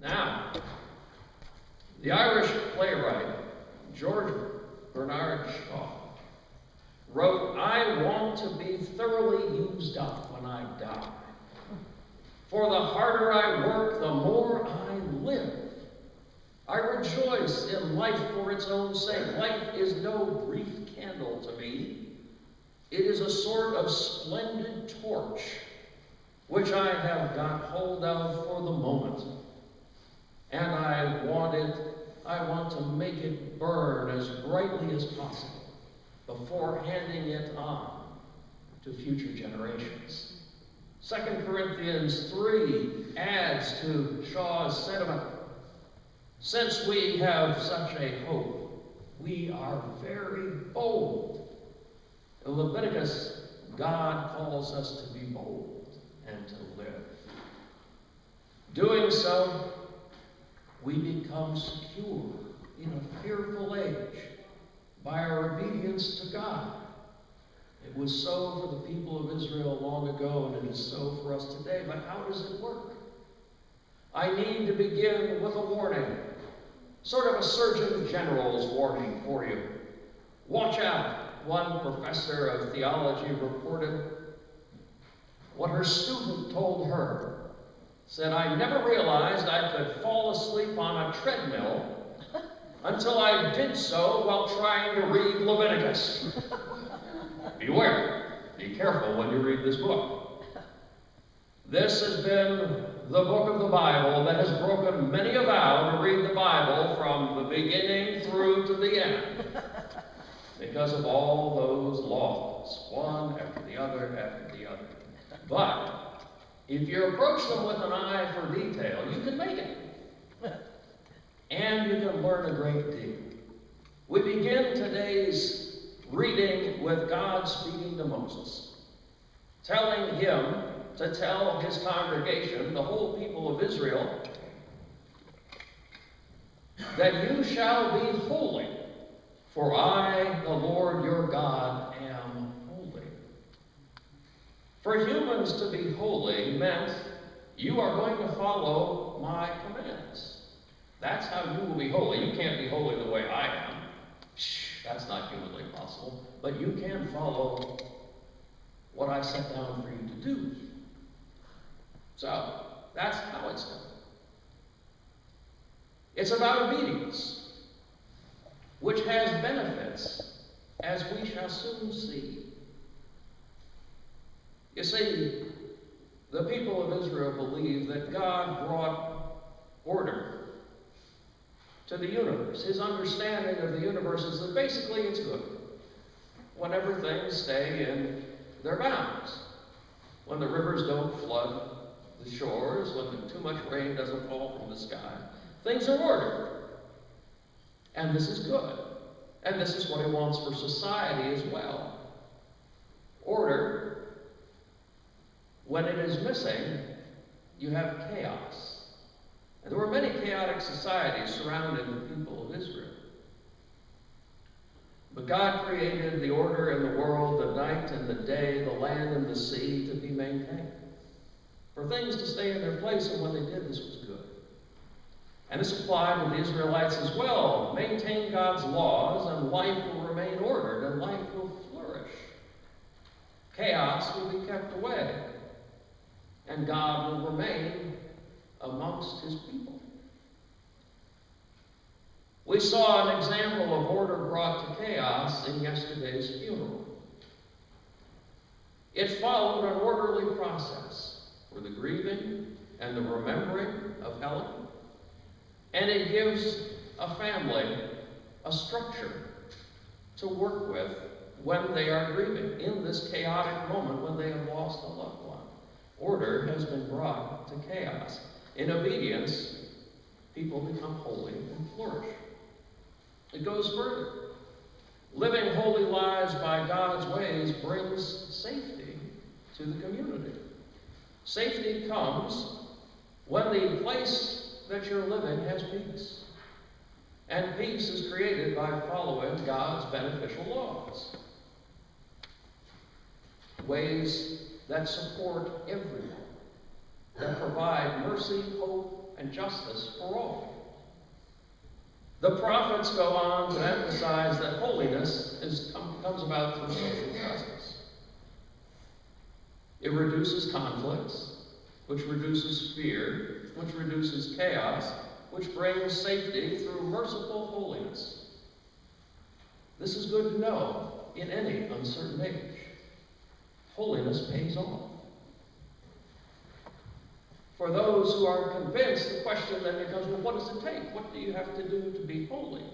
Now, the Irish playwright George Bernard Shaw wrote, "I want to be thoroughly used up when I die. For the harder I work, the more I live. I rejoice in life for its own sake. Life is no brief candle to me. It is a sort of splendid torch, which I have got hold of for the moment. And I want to make it burn as brightly as possible before handing it on to future generations." 2 Corinthians 3 adds to Shaw's sentiment. "Since we have such a hope, we are very bold." In Leviticus, God calls us to be bold and to live. Doing so, we become secure in a fearful age by our obedience to God. It was so for the people of Israel long ago, and it is so for us today. But how does it work? I need to begin with a warning, sort of a Surgeon General's warning for you. Watch out. One professor of theology reported what her student told her. Said, "I never realized I could fall asleep on a treadmill until I did so while trying to read Leviticus." Beware. Be careful when you read this book. This has been the book of the Bible that has broken many a vow to read the Bible from the beginning through to the end, because of all those laws, one after the other after the other. But if you approach them with an eye for detail, you can make it. And you can learn a great deal. We begin today's reading with God speaking to Moses, telling him to tell his congregation, the whole people of Israel, that you shall be holy, for I, the Lord your God, am holy. For humans to be holy meant you are going to follow my commands. That's how you will be holy. You can't be holy the way I am. That's not humanly possible. But you can follow what I set down for you to do. So, that's how it's done. It's about obedience, which has benefits, as we shall soon see. You see, the people of Israel believe that God brought order to the universe. His understanding of the universe is that basically it's good whenever things stay in their bounds. When the rivers don't flood the shores, when too much rain doesn't fall from the sky, things are ordered. And this is good. And this is what he wants for society as well. Order. When it is missing, you have chaos. And there were many chaotic societies surrounding the people of Israel. But God created the order in the world, the night and the day, the land and the sea to be maintained, for things to stay in their place, and when they did, this was good. And this applied to the Israelites as well. Maintain God's laws, and life will remain ordered, and life will flourish. Chaos will be kept away, and God will remain amongst his people. We saw an example of order brought to chaos in yesterday's funeral. It followed an orderly process for the grieving and the remembering of Helen, and it gives a family a structure to work with when they are grieving in this chaotic moment when they have lost a loved one. Order has been brought to chaos. In obedience, people become holy and flourish. It goes further. Living holy lives by God's ways brings safety to the community. Safety comes when the place that you're living has peace. And peace is created by following God's beneficial laws. Ways that support everyone, that provide mercy, hope, and justice for all. The prophets go on to emphasize that holiness comes about through social justice. It reduces conflicts, which reduces fear, which reduces chaos, which brings safety through merciful holiness. This is good to know in any uncertain age. Holiness pays off. For those who are convinced, the question then becomes, well, what does it take? What do you have to do to be holy?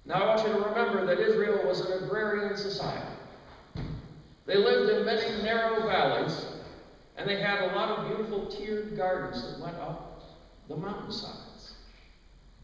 Now I want you to remember that Israel was an agrarian society. They lived in many narrow valleys, and they had a lot of beautiful tiered gardens that went up the mountainsides.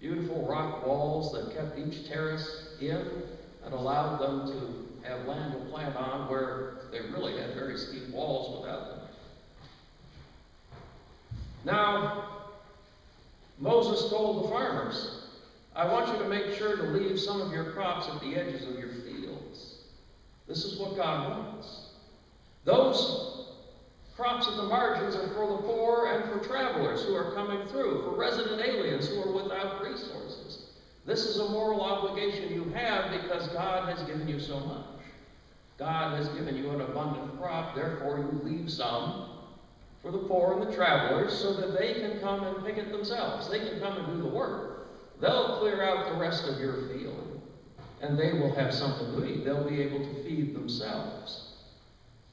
Beautiful rock walls that kept each terrace in and allowed them to have land to plant on where they really had very steep walls without them. Now, Moses told the farmers, I want you to make sure to leave some of your crops at the edges of your fields. This is what God wants. Those crops at the margins are for the poor and for travelers who are coming through, for resident aliens who are without resources. This is a moral obligation you have because God has given you so much. God has given you an abundant crop, therefore you leave some for the poor and the travelers so that they can come and pick it themselves. They can come and do the work. They'll clear out the rest of your field, and they will have something to eat. They'll be able to feed themselves.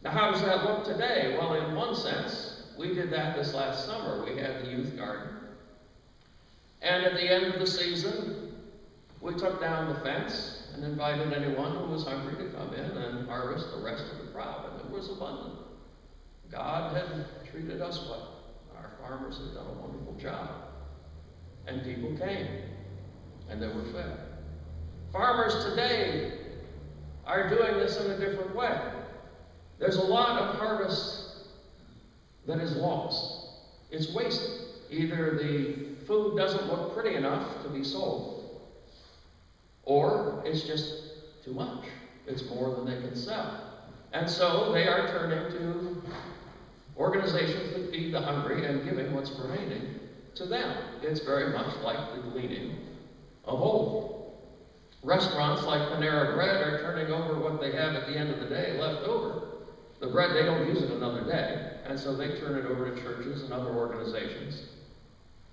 Now, how does that look today? Well, in one sense, we did that this last summer. We had the youth garden. And at the end of the season, we took down the fence and invited anyone who was hungry to come in and harvest the rest of the crop, and it was abundant. God had treated us well. Our farmers had done a wonderful job. And people came, and they were fed. Farmers today are doing this in a different way. There's a lot of harvest that is lost. It's wasted. Either the food doesn't look pretty enough to be sold, or it's just too much. It's more than they can sell. And so they are turning to organizations that feed the hungry and giving what's remaining to them. It's very much like the gleaning of old. Restaurants like Panera Bread are turning over what they have at the end of the day left over. The bread, they don't use it another day, and so they turn it over to churches and other organizations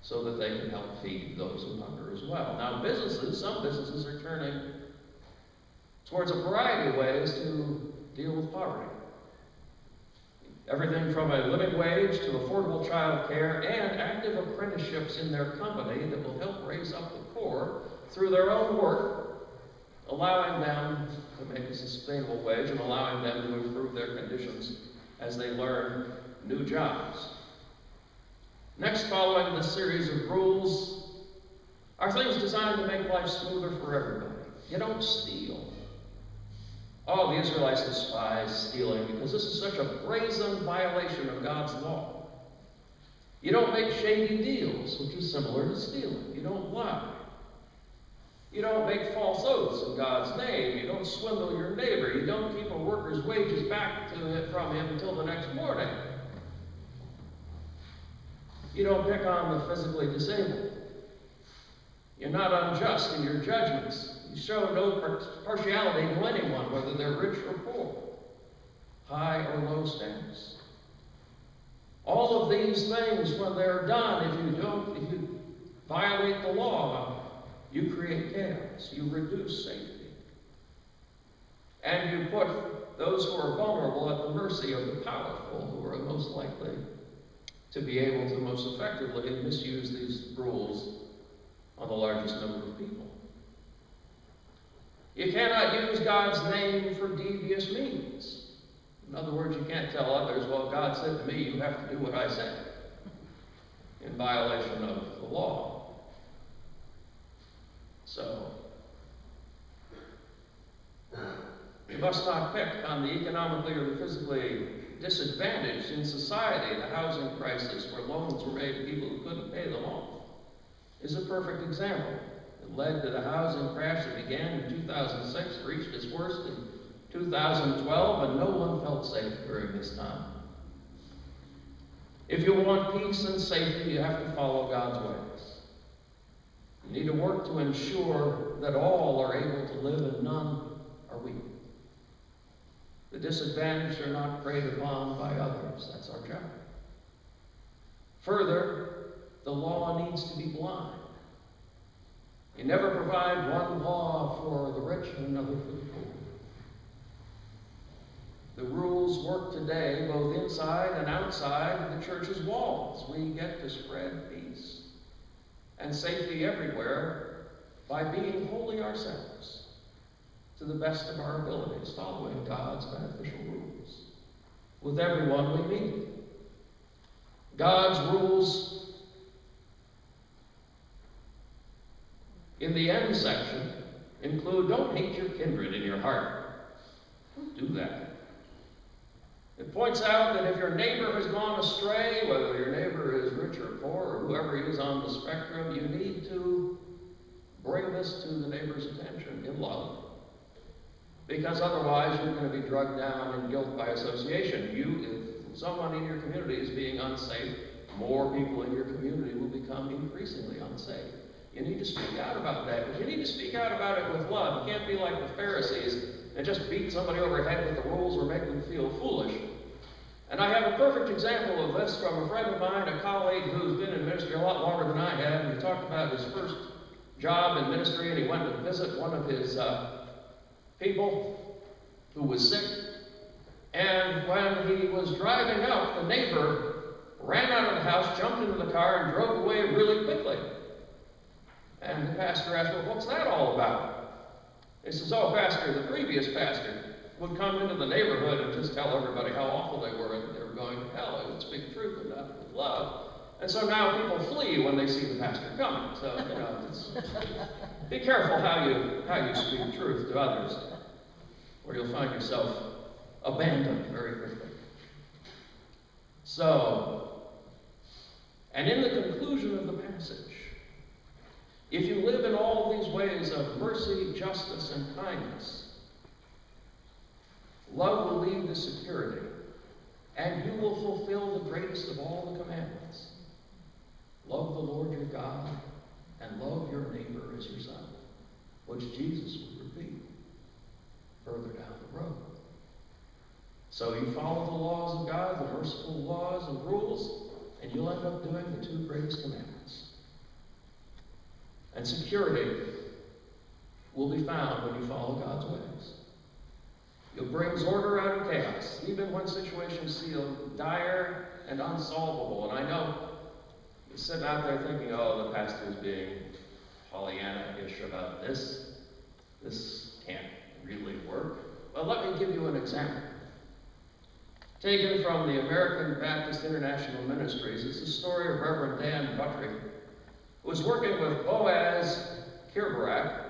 so that they can help feed those who hunger as well. Now some businesses are turning towards a variety of ways to deal with poverty. Everything from a living wage to affordable child care and active apprenticeships in their company that will help raise up the poor through their own work, allowing them to make a sustainable wage and allowing them to improve their conditions as they learn new jobs. Next, following this series of rules, are things designed to make life smoother for everybody. You don't steal. Oh, the Israelites despise stealing because this is such a brazen violation of God's law. You don't make shady deals, which is similar to stealing. You don't lie. You don't make false oaths in God's name. You don't swindle your neighbor. You don't keep a worker's wages back from him until the next morning. You don't pick on the physically disabled. You're not unjust in your judgments. You show no partiality to anyone, whether they're rich or poor, high or low status. All of these things, when they're done, if you violate the law, you create chaos, you reduce safety. And you put those who are vulnerable at the mercy of the powerful, who are most likely to be able to most effectively misuse these rules on the largest number of people. You cannot use God's name for devious means. In other words, you can't tell others, well, God said to me, you have to do what I said, in violation of the law. So, you must not pick on the economically or the physically disadvantaged in society. The housing crisis, where loans were made to people who couldn't pay them off, is a perfect example. It led to the housing crash that began in 2006, reached its worst in 2012, and no one felt safe during this time. If you want peace and safety, you have to follow God's ways. You need to work to ensure that all are able to live and none are weak. The disadvantaged are not preyed upon by others. That's our job. Further, the law needs to be blind. You never provide one law for the rich and another for the poor. The rules work today both inside and outside the church's walls. We get to spread peace and safety everywhere by being holy ourselves to the best of our abilities, following God's beneficial rules with everyone we meet. God's rules in the end section include, don't hate your kindred in your heart. Don't do that. It points out that if your neighbor has gone astray, whether your neighbor is rich or poor or whoever he is on the spectrum, you need to bring this to the neighbor's attention in love. Because otherwise you're going to be drugged down in guilt by association. If someone in your community is being unsafe, more people in your community will become increasingly unsafe. You need to speak out about that, but you need to speak out about it with love. You can't be like the Pharisees and just beat somebody over the head with the rules or make them feel foolish. And I have a perfect example of this from a friend of mine, a colleague who's been in ministry a lot longer than I have, and he talked about his first job in ministry, and he went to visit one of his people who was sick. And when he was driving up, the neighbor ran out of the house, jumped into the car, and drove away really quickly. And the pastor asked, well, what's that all about? He says, oh, pastor, the previous pastor would come into the neighborhood and just tell everybody how awful they were and that they were going to hell. He would speak truth and not with love. And so now people flee when they see the pastor coming. So, be careful how you speak truth to others, or you'll find yourself abandoned very quickly. So, and in the conclusion of the passage, if you live in all these ways of mercy, justice, and kindness, love will lead to security, and you will fulfill the greatest of all the commandments. Love the Lord your God, and love your neighbor as yourself, which Jesus would repeat further down the road. So you follow the laws of God, the merciful laws and rules, and you'll end up doing the two greatest commandments. And security will be found when you follow God's ways. It brings order out of chaos, even when situations seem dire and unsolvable. And I know you're sitting out there thinking, oh, the pastor's being Pollyanna-ish about this. This can't really work. Well, let me give you an example. Taken from the American Baptist International Ministries, it's the story of Reverend Dan Buttry, who was working with Boaz Kirbarak,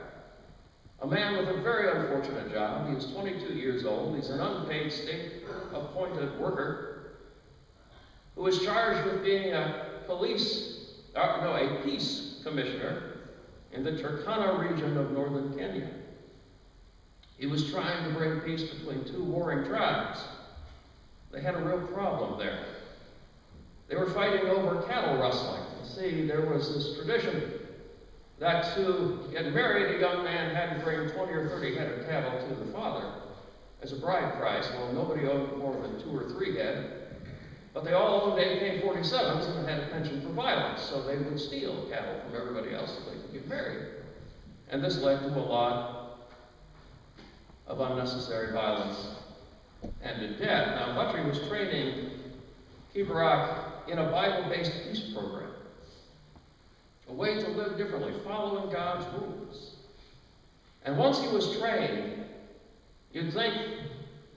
a man with a very unfortunate job. He was 22 years old. He's an unpaid state-appointed worker who was charged with being a peace commissioner in the Turkana region of northern Kenya. He was trying to bring peace between two warring tribes. They had a real problem there. They were fighting over cattle rustling. You see, there was this tradition that to get married, a young man had to bring 20 or 30 head of cattle to the father as a bride price. Well, nobody owned more than 2 or 3 head, but they all owned AK-47s and had a penchant for violence, so they would steal cattle from everybody else so they could get married. And this led to a lot of unnecessary violence and in death. Now, Buttry was training Kirbarak in a Bible-based peace program, a way to live differently, following God's rules. And once he was trained, you'd think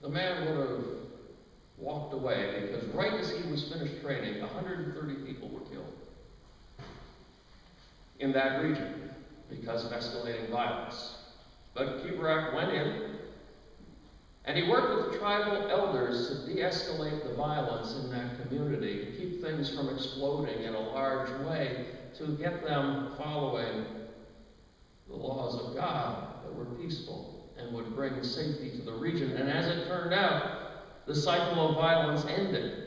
the man would have walked away, because right as he was finished training, 130 people were killed in that region because of escalating violence. But Kirbarak went in, and he worked with the tribal elders to de-escalate the violence in that community, to keep things from exploding in a large way, to get them following the laws of God that were peaceful and would bring safety to the region. And as it turned out, the cycle of violence ended.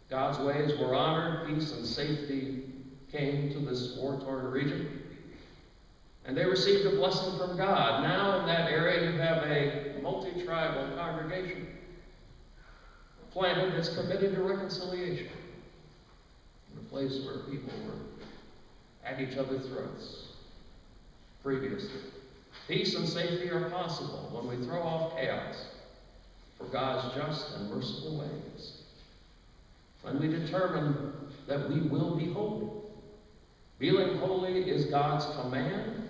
God's ways were honored, peace and safety came to this war-torn region, and they received a blessing from God. Now in that area you have a multi-tribal congregation planted that's committed to reconciliation, in a place where people were at each other's throats previously. Peace and safety are possible when we throw off chaos for God's just and merciful ways, when we determine that we will be holy. Being holy is God's command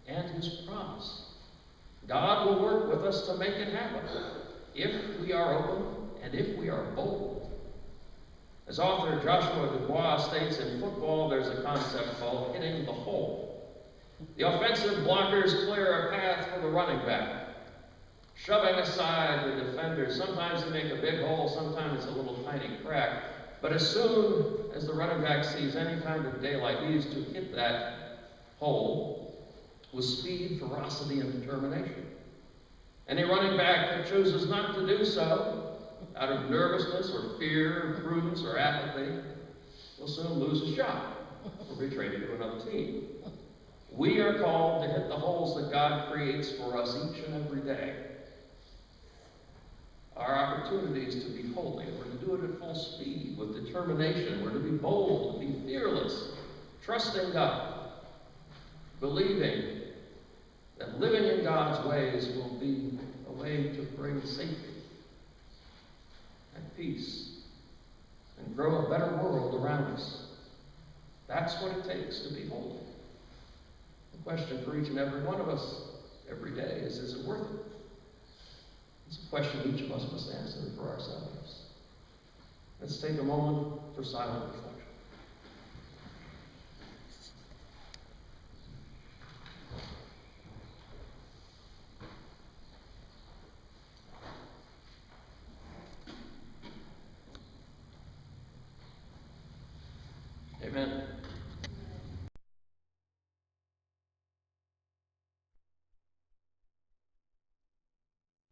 and his promise. God will work with us to make it happen if we are open and if we are bold. As author Joshua Dubois states, in football there's a concept called hitting the hole. The offensive blockers clear a path for the running back, shoving aside the defenders. Sometimes they make a big hole, sometimes it's a little tiny crack. But as soon as the running back sees any kind of daylight, he is to hit that hole with speed, ferocity, and determination. Any running back that chooses not to do so, out of nervousness or fear, prudence, or apathy, will soon lose his shot or be traded to another team. We are called to hit the holes that God creates for us each and every day. Our opportunity is to be holy. We're to do it at full speed, with determination. We're to be bold, to be fearless, trusting God, believing that living in God's ways will be a way to bring safety and peace and grow a better world around us. That's what it takes to be holy. The question for each and every one of us every day is it worth it? It's a question each of us must answer for ourselves. Let's take a moment for silent reflection. Amen.